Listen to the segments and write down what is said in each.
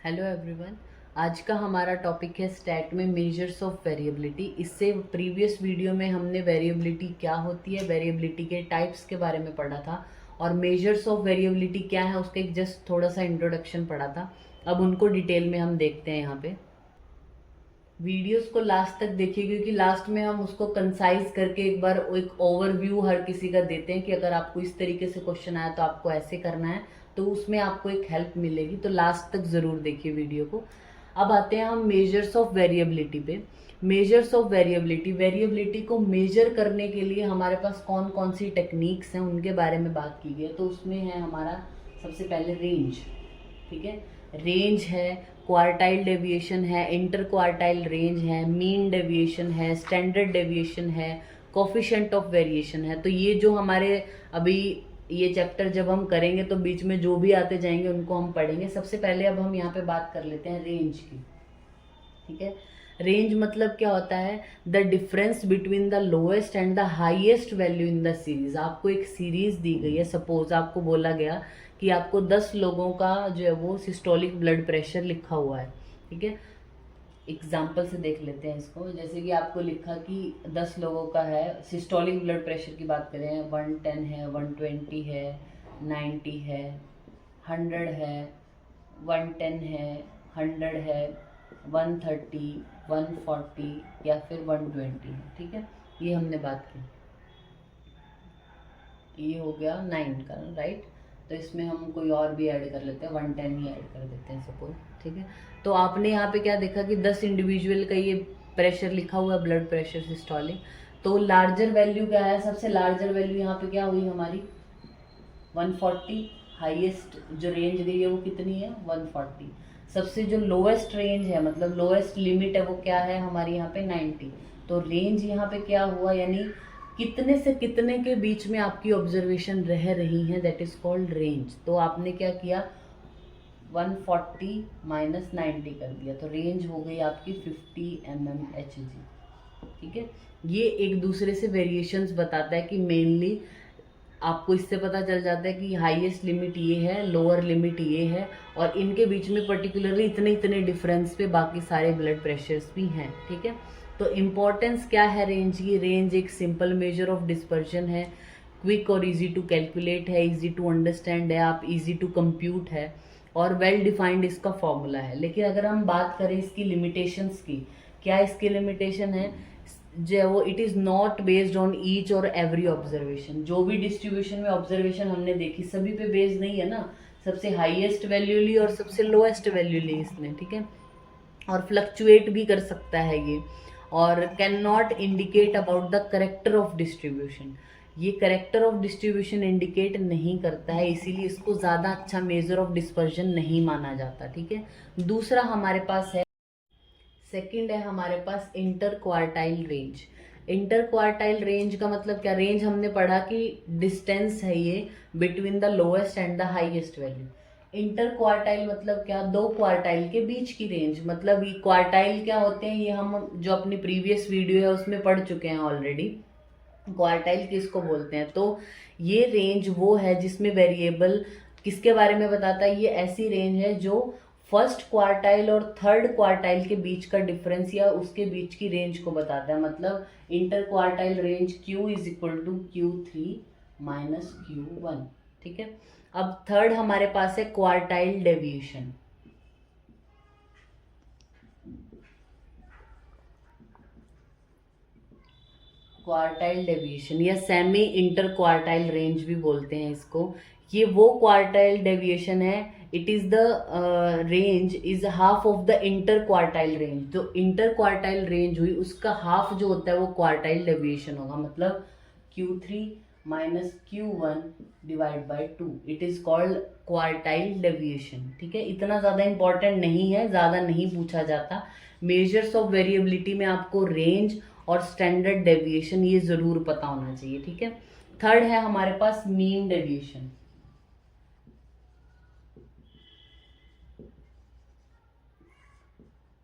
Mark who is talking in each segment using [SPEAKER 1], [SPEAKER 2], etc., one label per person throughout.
[SPEAKER 1] Hello everyone. आज का हमारा टॉपिक है स्टैट में मेजर्स ऑफ वेरिएबिलिटी। इससे प्रीवियस वीडियो में हमने वेरिएबिलिटी क्या होती है, वेरिएबिलिटी के टाइप्स के बारे में पढ़ा था और मेजर्स ऑफ वेरिएबिलिटी क्या है उसका एक जस्ट थोड़ा सा इंट्रोडक्शन पढ़ा था। अब उनको डिटेल में हम देखते हैं। यहाँ पे वीडियोस को लास्ट तक देखिए क्योंकि लास्ट में हम उसको कंसाइज करके एक बार एक ओवरव्यू हर किसी का देते हैं कि अगर आपको इस तरीके से क्वेश्चन आया तो आपको ऐसे करना है, तो उसमें आपको एक हेल्प मिलेगी। तो लास्ट तक ज़रूर देखिए वीडियो को। अब आते हैं हम मेजर्स ऑफ वेरिएबिलिटी पे। मेजर्स ऑफ वेरिएबिलिटी, वेरिएबिलिटी को मेजर करने के लिए हमारे पास कौन कौन सी टेक्निक्स हैं उनके बारे में बात की गई है। तो उसमें है हमारा सबसे पहले रेंज। ठीक है, रेंज है, क्वार्टाइल डेविएशन है, इंटर क्वार्टाइल रेंज है, मीन डेविएशन है, स्टैंडर्ड डेविएशन है, कोफिशिएंट ऑफ वेरिएशन है। तो ये जो हमारे अभी ये चैप्टर जब हम करेंगे तो बीच में जो भी आते जाएंगे उनको हम पढ़ेंगे। सबसे पहले अब हम यहाँ पे बात कर लेते हैं रेंज की। ठीक है, रेंज मतलब क्या होता है? The difference between the lowest and the highest value in the series. आपको एक सीरीज दी गई है, सपोज आपको बोला गया कि आपको 10 लोगों का जो है वो सिस्टोलिक ब्लड प्रेशर लिखा हुआ है। ठीक है, एग्जाम्पल से देख लेते हैं इसको। जैसे कि आपको लिखा कि 10 लोगों का है, सिस्टोलिक ब्लड प्रेशर की बात करें, 110 है, 120 है, 90 है, 100 है, 110 है, 100 है, 130, 140 या फिर 120 है। ठीक है, ये हमने बात की। ये हो गया 9 का, राइट। तो इसमें हम कोई और भी ऐड कर लेते हैं, 110 ही ऐड कर देते हैं सपोज। ठीक है, तो आपने यहाँ पे क्या देखा कि 10 इंडिविजुअल का ये प्रेशर लिखा हुआ है, ब्लड प्रेशर सिस्टोलिक। तो लार्जर वैल्यू क्या है? सबसे लार्जर वैल्यू यहाँ पे क्या हुई हमारी? 140। हाईएस्ट जो रेंज गई है वो कितनी है? 140। सबसे जो लोएस्ट रेंज है, मतलब लोएस्ट लिमिट है, वो क्या है हमारी यहाँ पे? 90। तो रेंज यहाँ पे क्या हुआ, यानी कितने से कितने के बीच में आपकी ऑब्जर्वेशन रह रही है, दैट इज कॉल्ड रेंज। तो आपने क्या किया? 140 माइनस 90 कर दिया, तो रेंज हो गई आपकी 50 mmHg। ठीक है, ये एक दूसरे से वेरिएशंस बताता है कि मेनली आपको इससे पता चल जाता है कि हाईएस्ट लिमिट ये है, लोअर लिमिट ये है, और इनके बीच में पर्टिकुलरली इतने इतने डिफरेंस पे बाकी सारे ब्लड प्रेशर्स भी हैं। ठीक है, तो इम्पोर्टेंस क्या है रेंज की? रेंज एक सिंपल मेजर ऑफ डिस्पर्जन है, क्विक और इजी टू कैलकुलेट है, इजी टू अंडरस्टैंड है, आप इजी टू कंप्यूट है, और वेल डिफाइंड इसका फॉर्मूला है। लेकिन अगर हम बात करें इसकी लिमिटेशंस की, क्या इसकी लिमिटेशन है? जो है वो it is not based on each और एवरी ऑब्जर्वेशन। जो भी डिस्ट्रीब्यूशन में ऑब्जर्वेशन हमने देखी सभी पे बेस्ड नहीं है ना, सबसे हाईएस्ट वैल्यू ली और सबसे लोएस्ट वैल्यू ली इसने। ठीक है, और फ्लक्चुएट भी कर सकता है ये, और can not indicate about the character of distribution. ये करेक्टर ऑफ डिस्ट्रीब्यूशन इंडिकेट नहीं करता है, इसीलिए इसको ज़्यादा अच्छा मेजर ऑफ डिस्पर्जन नहीं माना जाता। ठीक है, दूसरा हमारे पास है, सेकंड है हमारे पास inter quartile range. Inter quartile range का मतलब क्या? रेंज हमने पढ़ा कि डिस्टेंस है ये between the lowest and the highest value. Inter quartile मतलब क्या? दो क्वार्टाइल के बीच की रेंज। मतलब ये क्वार्टाइल क्या होते हैं, ये हम जो अपनी प्रीवियस वीडियो है उसमें पढ़ चुके हैं ऑलरेडी। क्वार्टाइल किसको बोलते हैं? तो ये रेंज वो है जिसमें वेरिएबल किसके बारे में बताता है? ये ऐसी रेंज है जो फर्स्ट क्वार्टाइल और थर्ड क्वार्टाइल के बीच का डिफरेंस या उसके बीच की रेंज को बताता है। मतलब inter quartile range Q is equal to Q3 minus Q1। ठीक है, अब थर्ड हमारे पास है क्वार्टाइल डेविएशन। क्वार्टाइल डेविएशन या सेमी इंटर क्वार्टाइल रेंज भी बोलते हैं इसको। ये वो क्वार्टाइल डेविएशन है, it is the range is half of the inter quartile range. जो इंटर क्वार्टाइल रेंज हुई उसका हाफ जो होता है वो क्वार्टाइल डेविएशन होगा। मतलब Q3 minus Q1 divide by 2, it is called quartile deviation. ठीक है, इतना ज़्यादा इंपॉर्टेंट नहीं है, ज़्यादा नहीं पूछा जाता। मेजर्स ऑफ वेरिएबिलिटी में आपको रेंज और स्टैंडर्ड डेविएशन ये ज़रूर पता होना चाहिए। ठीक है, थर्ड है हमारे पास मीन डेविएशन।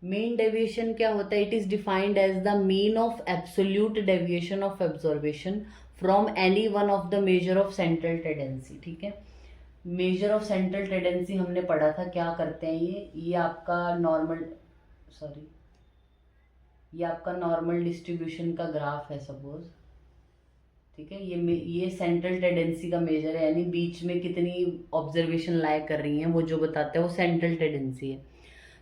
[SPEAKER 1] मीन डेविएशन क्या होता है? It is defined as the mean of absolute deviation of observation from any one of the measure of central tendency. ठीक है, मेजर ऑफ सेंट्रल टेंडेंसी हमने पढ़ा था, क्या करते हैं ये आपका नॉर्मल, सॉरी, ये आपका नॉर्मल डिस्ट्रीब्यूशन का ग्राफ है सपोज, ठीक है। ये सेंट्रल टेंडेंसी का मेजर है, यानी बीच में कितनी ऑब्जर्वेशन लाया कर रही हैं वो जो बताता है वो सेंट्रल टेंडेंसी है।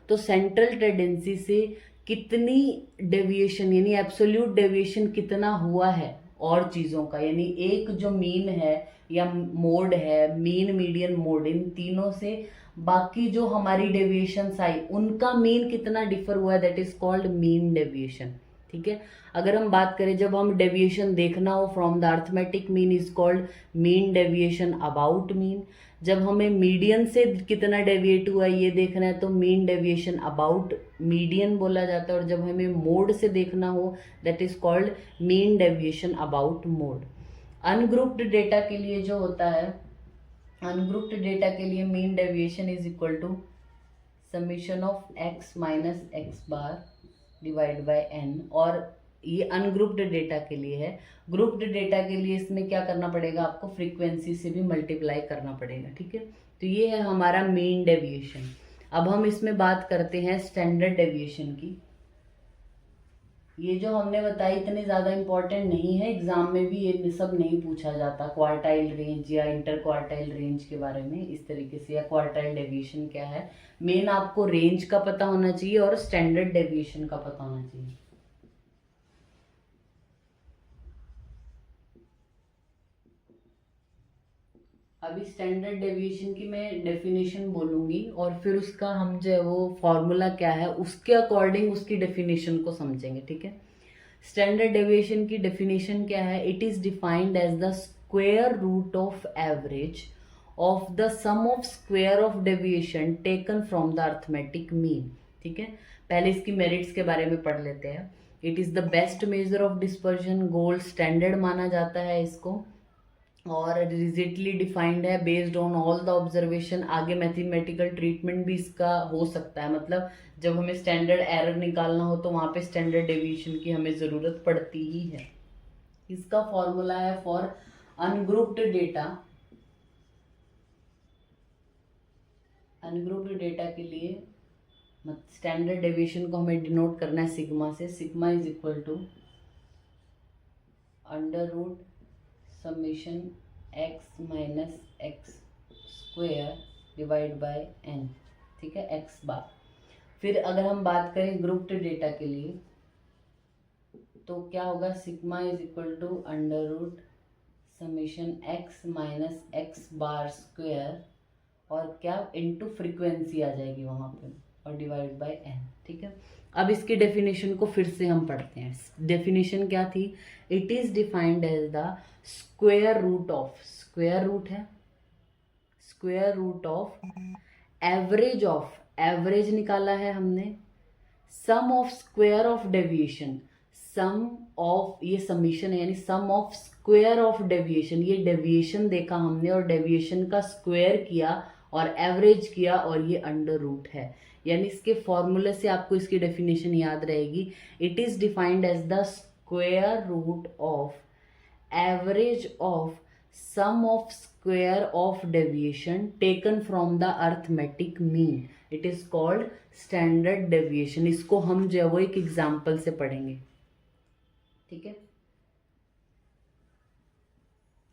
[SPEAKER 1] तो सेंट्रल टेंडेंसी से कितनी डेविएशन, यानी एब्सोल्यूट डेविएशन कितना हुआ है और चीज़ों का, यानी एक जो मीन है या मोड है, मीन मीडियन मोड, इन तीनों से बाकी जो हमारी डेविएशंस आई उनका मीन कितना डिफर हुआ है, that is called mean deviation, ठीक है। अगर हम बात करें, जब हम डेविएशन देखना हो from the arithmetic mean is called mean deviation about mean. जब हमें मीडियन से कितना डेविएट हुआ है ये देखना है तो मीन डेविएशन अबाउट मीडियन बोला जाता है, और जब हमें मोड से देखना हो that is called mean deviation about mode. Ungrouped data के लिए जो होता है, अनग्रुप्ड डेटा के लिए mean deviation is equal to summation of x minus x bar divide by n, और ये अनग्रुप्ड डेटा के लिए है। ग्रुप्ड डेटा के लिए इसमें क्या करना पड़ेगा, आपको फ्रीक्वेंसी से भी मल्टीप्लाई करना पड़ेगा, ठीक है। तो ये है हमारा मीन डेविएशन। अब हम इसमें बात करते हैं स्टैंडर्ड डेविएशन की। ये जो हमने बताई इतनी ज़्यादा इम्पोर्टेंट नहीं है, एग्जाम में भी ये सब नहीं पूछा जाता, क्वार्टाइल रेंज या इंटर क्वार्टाइल रेंज के बारे में इस तरीके से, या क्वार्टाइल डेविएशन क्या है। मेन आपको रेंज का पता होना चाहिए और स्टैंडर्ड डेविएशन का पता होना चाहिए। अभी स्टैंडर्ड डेविएशन की मैं डेफिनेशन बोलूंगी और फिर उसका हम जो है वो फॉर्मूला क्या है उसके अकॉर्डिंग उसकी डेफिनेशन को समझेंगे, ठीक है। स्टैंडर्ड डेविएशन की डेफिनेशन क्या है, it is defined as the square root of average of the sum of square of deviation taken from the arithmetic mean, ठीक है। पहले इसकी मेरिट्स के बारे में पढ़ लेते हैं। It is the best measure of dispersion, gold standard माना जाता है इसको, और रिजिडली डिफाइंड है based on all the observation. आगे मैथमेटिकल ट्रीटमेंट भी इसका हो सकता है, मतलब जब हमें स्टैंडर्ड एरर निकालना हो तो वहाँ पे स्टैंडर्ड डेविएशन की हमें ज़रूरत पड़ती ही है। इसका फॉर्मूला है for ungrouped data, ungrouped data के लिए स्टैंडर्ड डेविएशन को हमें डिनोट करना है सिग्मा से। Sigma is equal to under root summation x minus X square divide by n, ठीक है, x बार। फिर अगर हम बात करें ग्रुप्ड डेटा के लिए तो क्या होगा, sigma is equal to under root summation x minus x bar square, और क्या इनटू फ्रीक्वेंसी आ जाएगी वहाँ पे, और डिवाइड बाय n, ठीक है। अब इसकी डेफिनेशन को फिर से हम पढ़ते हैं। डेफिनेशन क्या थी, it is defined as the square root of, square root है, square root of average of, average निकाला है हमने, sum of square of deviation, sum of, ये समीशन है यानी sum of square of deviation, ये डेविएशन देखा हमने और डेविएशन का स्क्वायर किया और एवरेज किया और ये अंडर रूट है, यानी इसके फॉर्मूले से आपको इसकी डेफिनेशन याद रहेगी। It is defined as the square root of average of sum of square of deviation taken from the arithmetic mean, it is called standard deviation. इसको हम जो है वो एक एग्जाम्पल से पढ़ेंगे, ठीक है।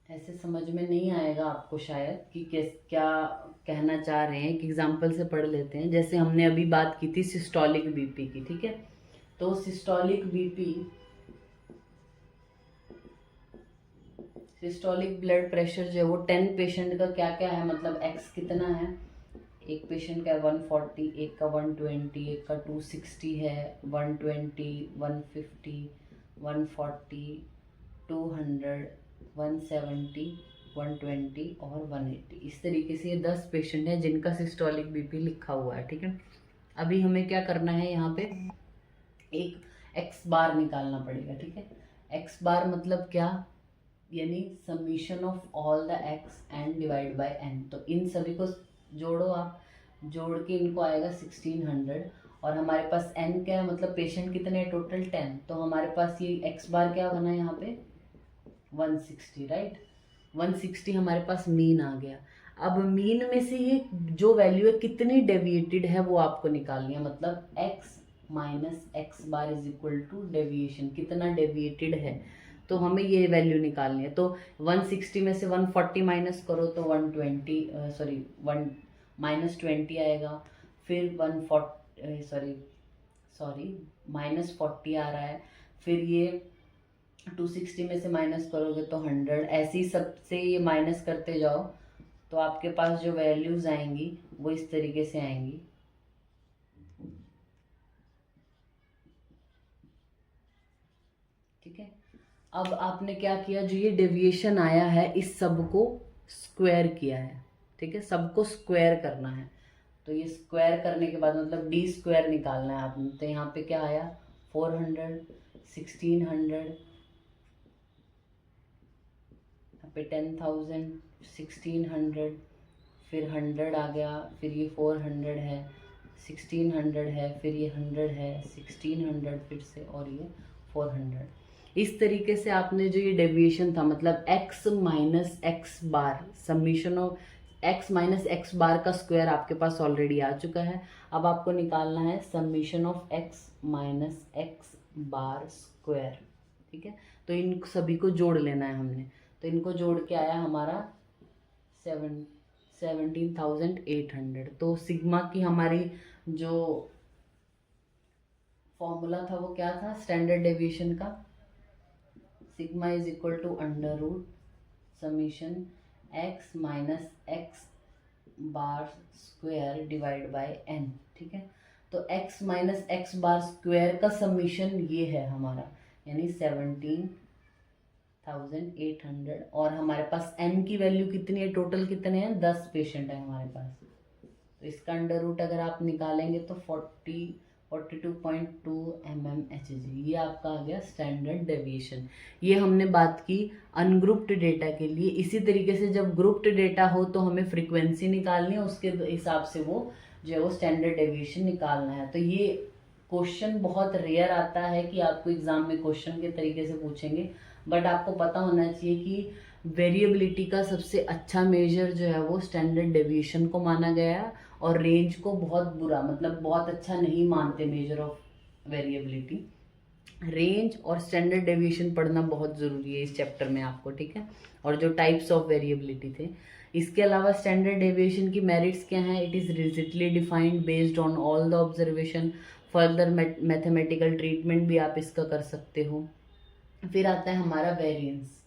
[SPEAKER 1] ऐसे समझ में नहीं आएगा आपको शायद कि क्या कहना चाह रहे हैं, एक एग्जाम्पल से पढ़ लेते हैं। जैसे हमने अभी बात की थी सिस्टोलिक बीपी की, ठीक है। तो systolic BP, systolic blood pressure जो है वो 10 पेशेंट का क्या क्या है, मतलब एक्स कितना है, एक पेशेंट का 140, एक का 120, एक का 260 है, 120, 150, 140, 200, 170, 120 और 180, इस तरीके से ये 10 पेशेंट हैं जिनका सिस्टोलिक बीपी लिखा हुआ है, ठीक है। अभी हमें क्या करना है, यहाँ पे एक एक्स बार निकालना पड़ेगा, ठीक है। एक्स बार मतलब क्या, यानी summation of all the X and divide by N. तो इन सभी को जोड़ो आप, जोड़ के इनको आएगा 1600, और हमारे पास एन क्या है, मतलब पेशेंट कितने हैं टोटल 10, तो हमारे पास ये एक्स बार क्या बना यहाँ पे 160, राइट। 160 हमारे पास मीन आ गया। अब मीन में से ये जो वैल्यू है कितनी डेविएटेड है वो आपको निकालनी है, मतलब x minus x bar is equal to deviation, कितना डेविएटेड है, तो हमें ये वैल्यू निकालनी है। तो 160 में से 140 माइनस करो तो 120 सॉरी 1 माइनस 20 आएगा, फिर 140 सॉरी माइनस 40 आ रहा है, फिर ये 260 में से माइनस करोगे तो 100, ऐसे ही सबसे ये माइनस करते जाओ तो आपके पास जो वैल्यूज आएंगी वो इस तरीके से आएंगी। ठीक है, अब आपने क्या किया, जो ये डेविएशन आया है इस सब को स्क्वायर किया है। ठीक है, सबको स्क्वायर करना है, तो ये स्क्वायर करने के बाद मतलब डी स्क्वायर निकालना है आपने, तो यहाँ पे क्या आया 400, 1600, यहाँ पे 10,000, 1600, फिर 100 आ गया, फिर ये 400 है, 1600 है, फिर ये 100 है, 1600 फिर से, और ये 400। इस तरीके से आपने जो ये डेविएशन था, मतलब x minus x bar, summation of x minus x bar का स्क्वायर आपके पास ऑलरेडी आ चुका है। अब आपको निकालना है summation of x minus x bar square. ठीक है, तो इन सभी को जोड़ लेना है हमने, तो इनको जोड़ के आया हमारा 17,800। तो सिग्मा की हमारी जो फॉर्मूला था वो क्या था स्टैंडर्ड डेविएशन का, sigma is equal to under root summation x minus x bar square divide by n। ठीक है, तो x minus x bar square का समीशन ये है हमारा, यानी 17,800, और हमारे पास n की वैल्यू कितनी है, टोटल कितने हैं, 10 पेशेंट है हमारे पास, तो इसका अंडर रूट अगर आप निकालेंगे तो 42.2 mmHg, ये आपका आ गया स्टैंडर्ड डेविएशन। ये हमने बात की अनग्रुप्ड डेटा के लिए। इसी तरीके से जब ग्रुप्ड डेटा हो तो हमें फ्रीक्वेंसी निकालनी है, उसके हिसाब से वो जो है वो स्टैंडर्ड डेविएशन निकालना है। तो ये क्वेश्चन बहुत रेयर आता है कि आपको एग्जाम में क्वेश्चन के तरीके से पूछेंगे, बट आपको पता होना चाहिए कि वेरिएबिलिटी का सबसे अच्छा मेजर जो है वो स्टैंडर्ड डेविएशन को माना गया है, और रेंज को बहुत बुरा, मतलब बहुत अच्छा नहीं मानते मेजर ऑफ वेरिएबिलिटी। रेंज और स्टैंडर्ड डेविएशन पढ़ना बहुत ज़रूरी है इस चैप्टर में आपको। ठीक है, और जो टाइप्स ऑफ वेरिएबिलिटी थे, इसके अलावा स्टैंडर्ड डेविएशन की मेरिट्स क्या हैं, it is rigidly defined based on all the observation, further mathematical treatment भी आप इसका कर सकते हो। फिर आता है हमारा वेरिएंस।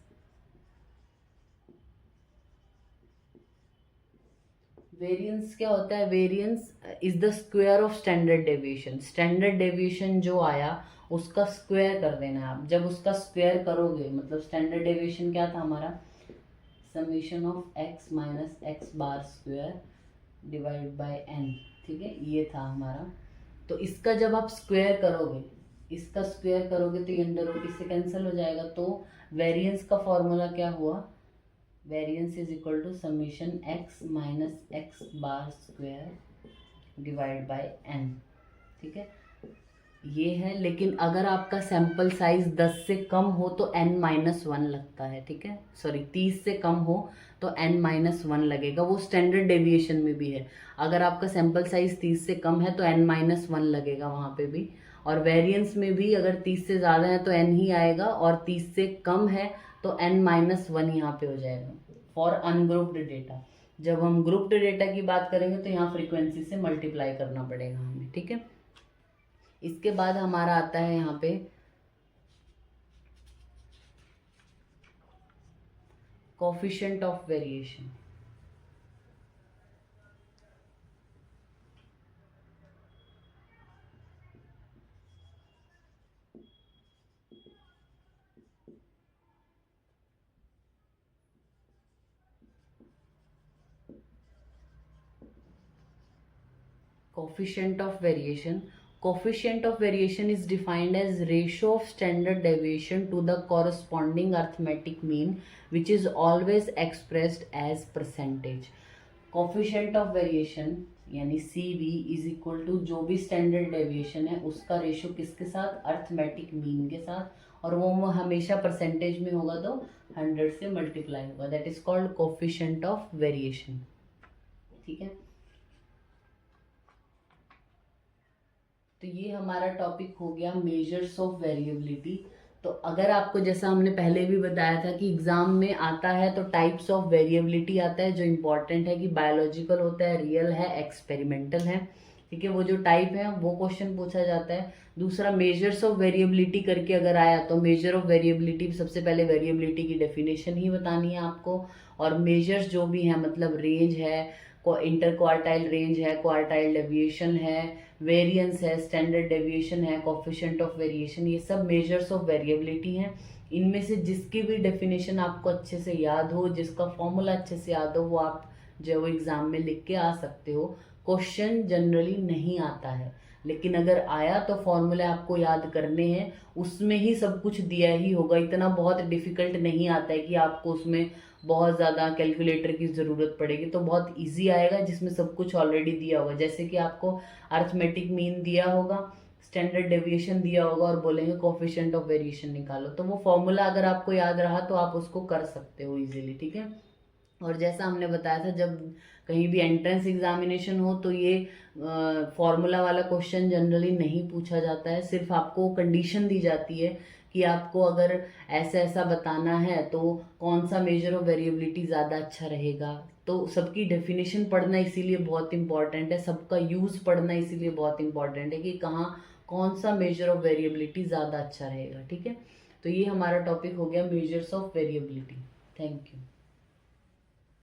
[SPEAKER 1] वेरिएंस क्या होता है, variance is the square of standard deviation. Standard deviation जो आया उसका स्क्वायर कर देना है आप। जब उसका स्क्वायर करोगे, मतलब स्टैंडर्ड डेविएशन क्या था हमारा, summation of x minus x bar square divide by n। ठीक है, ये था हमारा। तो इसका जब आप स्क्वायर करोगे, इसका स्क्वायर करोगे तो ये अंडर रूट इससे कैंसिल हो जाएगा, तो वेरिएंस का फॉर्मूला क्या हुआ, variance is equal to summation x minus x bar square divide by n। ठीक है, ये है। लेकिन अगर आपका सैंपल साइज 10 से कम हो तो n माइनस 1 लगता है। ठीक है, सॉरी 30 से कम हो तो n माइनस 1 लगेगा, वो स्टैंडर्ड डेविएशन में भी है। अगर आपका सैंपल साइज 30 से कम है तो n माइनस 1 लगेगा वहाँ पे भी, और वेरिएंस में भी अगर 30 से ज़्यादा है तो n ही आएगा, और 30 से कम है तो n माइनस 1 यहाँ पे हो जाएगा फॉर अनग्रुप्ड डेटा। जब हम ग्रुप्ड डेटा की बात करेंगे तो यहाँ फ्रीक्वेंसी से मल्टीप्लाई करना पड़ेगा हमें। ठीक है, इसके बाद हमारा आता है यहाँ पे coefficient of variation. Coefficient of variation. Coefficient of variation is defined as ratio of standard deviation to the corresponding arithmetic mean, which is always expressed as percentage. Coefficient of variation यानी CV इज इक्वल टू जो भी standard deviation है उसका ratio किसके साथ, arithmetic mean के साथ, और वो हमेशा परसेंटेज में होगा तो 100 से मल्टीप्लाई होगा। That is called coefficient of variation. ठीक है। तो ये हमारा टॉपिक हो गया मेजर्स ऑफ वेरिएबिलिटी। तो अगर आपको, जैसा हमने पहले भी बताया था कि एग्जाम में आता है तो टाइप्स ऑफ वेरिएबिलिटी आता है, जो इम्पोर्टेंट है कि बायोलॉजिकल होता है, रियल है, एक्सपेरिमेंटल है, ठीक है। वो जो टाइप है वो क्वेश्चन पूछा जाता है। दूसरा मेजर्स ऑफ वेरिएबिलिटी करके अगर आया तो मेजर ऑफ वेरिएबिलिटी, सबसे पहले वेरिएबिलिटी की डेफिनेशन ही बतानी है आपको, और मेजर्स जो भी हैं मतलब रेंज है, इंटर क्वार्टाइल रेंज है, क्वार्टाइल डेविएशन है, वेरिएंस है, स्टैंडर्ड डेविएशन है, कोफिशिएंट ऑफ वेरिएशन, ये सब मेजर्स ऑफ वेरिएबिलिटी हैं। इनमें से जिसकी भी डेफिनेशन आपको अच्छे से याद हो, जिसका फॉर्मूला अच्छे से याद हो, वो आप जो एग्जाम में लिख के आ सकते हो। क्वेश्चन जनरली नहीं आता है, लेकिन अगर आया तो फॉर्मूले आपको याद करने हैं, उसमें ही सब कुछ दिया ही होगा। इतना बहुत डिफिकल्ट नहीं आता है कि आपको उसमें बहुत ज़्यादा कैलकुलेटर की ज़रूरत पड़ेगी, तो बहुत इजी आएगा जिसमें सब कुछ ऑलरेडी दिया होगा। जैसे कि आपको अर्थमेटिक मीन दिया होगा, स्टैंडर्ड डेविएशन दिया होगा और बोलेंगे कोफिशिएंट ऑफ वेरिएशन निकालो, तो वो फॉर्मूला अगर आपको याद रहा तो आप उसको कर सकते हो इजीली, ठीक है। और जैसा हमने बताया था, जब कहीं भी एंट्रेंस एग्जामिनेशन हो तो ये फॉर्मूला वाला क्वेश्चन जनरली नहीं पूछा जाता है। सिर्फ आपको कंडीशन दी जाती है कि आपको अगर ऐसा ऐसा बताना है तो कौन सा मेजर ऑफ वेरिएबिलिटी ज़्यादा अच्छा रहेगा। तो सबकी डेफिनेशन पढ़ना इसीलिए बहुत इंपॉर्टेंट है, सबका यूज़ पढ़ना इसीलिए बहुत इंपॉर्टेंट है कि कहाँ कौन सा मेजर ऑफ वेरिएबिलिटी ज़्यादा अच्छा रहेगा, ठीक है। तो ये हमारा टॉपिक हो गया measures of variability. Thank you.